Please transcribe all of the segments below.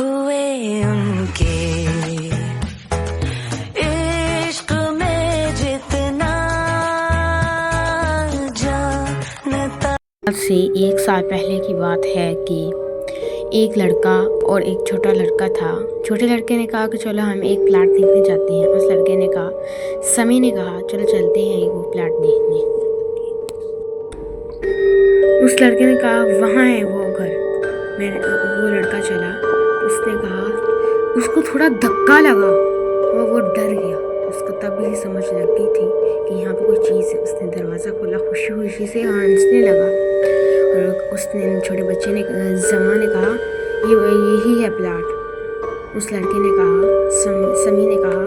हुए उनके इश्क में जितना जानता। से 1 साल पहले की बात है कि एक लड़का और एक छोटा लड़का था। छोटे लड़के ने कहा कि चलो हम एक प्लाट देखने जाते हैं। उस लड़के ने कहा, समी ने कहा चलो चलते हैं वो प्लाट देखने। उस लड़के ने कहा वहाँ है वो घर। वो लड़का चला, उसने कहा, उसको थोड़ा धक्का लगा और वो डर गया। उसको तब भी समझ लग गई थी कि यहाँ पर कोई चीज़ है। उसने दरवाज़ा खोला, खुशी खुशी से हंसने लगा और उसने छोटे बच्चे ने जमा ने कहा यही है प्लाट। उस लड़के ने कहा, समी ने कहा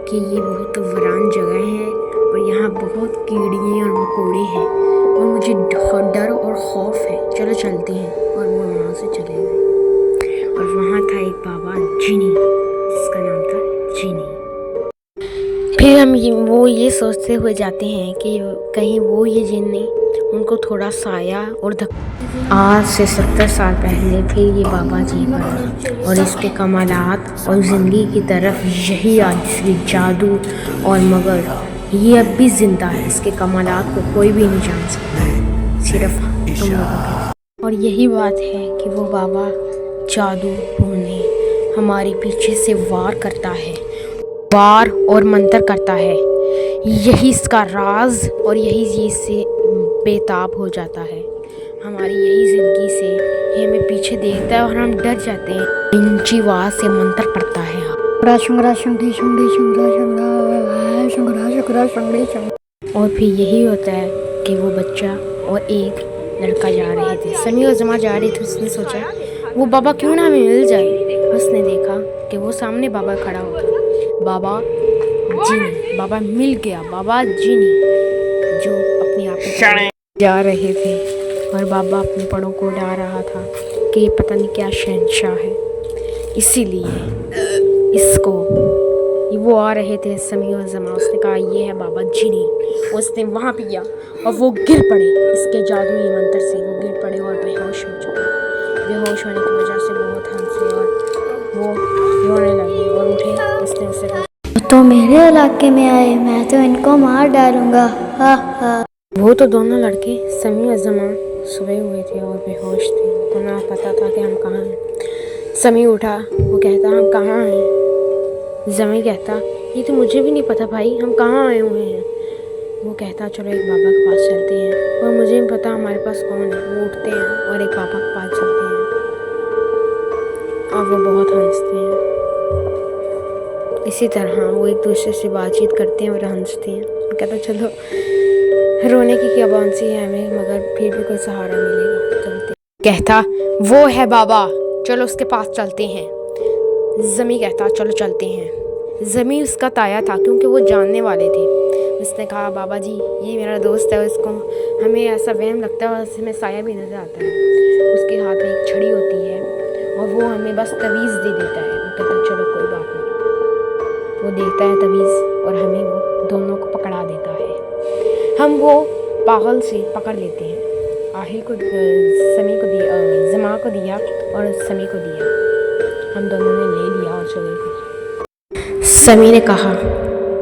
कि ये बहुत वीरान जगह है और यहाँ बहुत कीड़े और मकोड़े हैं और मुझे डर और खौफ है, चलो चलते हैं। और वो वहाँ से चले गए और वहाँ था एक बाबा जिनी, जिसका नाम था जिनी। फिर हम ये सोचते हुए जाते हैं कि कहीं वो ये जिन्नी उनको थोड़ा साया और आज से 70 साल पहले फिर ये बाबा जी पर और इसके कमालात और ज़िंदगी की तरफ यही आजकल जादू और मगर ये अब भी ज़िंदा है। इसके कमालात को कोई भी नहीं जान सकता, सिर्फ तुम लोगों के। और यही बात है कि वो बाबा जादू टोने हमारे पीछे से वार करता है, वार और मंत्र करता है। यही इसका राज और यही चीज़ से बेताब हो जाता है। हमारी यही ज़िंदगी से ये हमें पीछे देखता है और हम डर जाते हैं। इंची आवाज़ से मंत्र पड़ता है। और फिर यही होता है कि वो बच्चा और एक लड़का जा रहे थे, समी और जमा जा रहे थे। उसने सोचा वो बाबा क्यों ना हमें मिल जाए। उसने देखा कि वो सामने बाबा खड़ा होगा, बाबा जिनी। बाबा मिल गया, बाबा जिनी जो अपने आप जा रहे थे और बाबा अपने बड़ों को डरा रहा था कि ये पता नहीं क्या शहंशाह है, इसीलिए इसको वो आ रहे थे समी और जमा। उसने कहा ये है बाबा जिनी। उसने वहाँ पे गया और वो गिर पड़े, इसके जादुई मंत्र से वो गिर पड़े और बेहोश हो चुके। बेहोश होने की वजह से बहुत हंसे और वो रोने लगे और उठे। उसने उससे कहा तो मेरे इलाके में आए, मैं तो इनको मार डालूंगा, हा हा। वो तो दोनों लड़के समी और जमा सोए हुए थे और बेहोश थे। उन्हें पता था कि हम कहाँ हैं। समी उठा, वो कहता हम कहाँ हैं। जमी कहता ये तो मुझे भी नहीं पता भाई, हम कहाँ आए हुए हैं। वो कहता चलो एक बाबा के पास चलते हैं और मुझे नहीं पता हमारे पास कौन है। वो उठते हैं और एक बाबा के पास चलते हैं और वो बहुत हंसते हैं। इसी तरह वो एक दूसरे से बातचीत करते हैं और हंसते हैं। कहता चलो रोने की क्या बांसी है हमें, मगर फिर भी कोई सहारा मिलेगा, चलते। कहता वो है बाबा, चलो उसके पास चलते हैं। जमी कहता चलो चलते हैं। जमी उसका ताया था क्योंकि वो जानने वाले थे। उसने कहा बाबा जी ये मेरा दोस्त है, उसको हमें ऐसा वहम लगता है और हमें साया भी नज़र आता है। उसके हाथ में एक छड़ी होती है और वो हमें बस तवीज़ दे देता है। वो कहता चलो कोई बात नहीं। वो देता है तवीज़ और हमें वो दोनों को पकड़ा देता है। हम वो पागल से पकड़ लेते हैं। आहिल को समी को दिया, जमा को दिया और समी को दिया। हम दोनों ने ले लिया और चले गए। समी ने कहा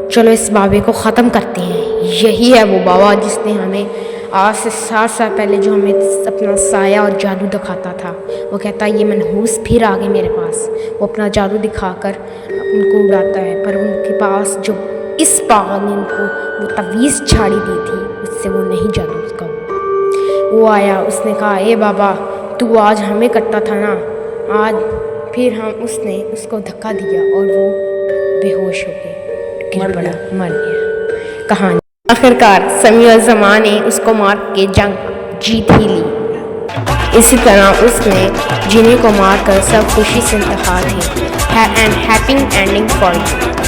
चलो इस बाबे को ख़त्म करते हैं। यही है वो बाबा जिसने हमें आज से 60 साल पहले जो हमें अपना साया और जादू दिखाता था। वो कहता है ये मनहूस फिर आ गए मेरे पास। वो अपना जादू दिखाकर उनको उड़ाता है, पर उनके पास जो इस पागल ने उनको वो तवीज़ झाड़ी दी थी उससे वो नहीं जादू उसका हुआ। वो आया, उसने कहा ए बाबा तू आज हमें कटता था ना आज। फिर उसने उसको धक्का दिया और वो बेहोश हो गया, गिर पड़ा, मर गया। कहानी आखिरकार समी और जमा ने उसको मार के जंग जीत ही ली। इसी तरह उसने जिन्हें को मार कर सब खुशी से इंतकाल है। And happy ending for you.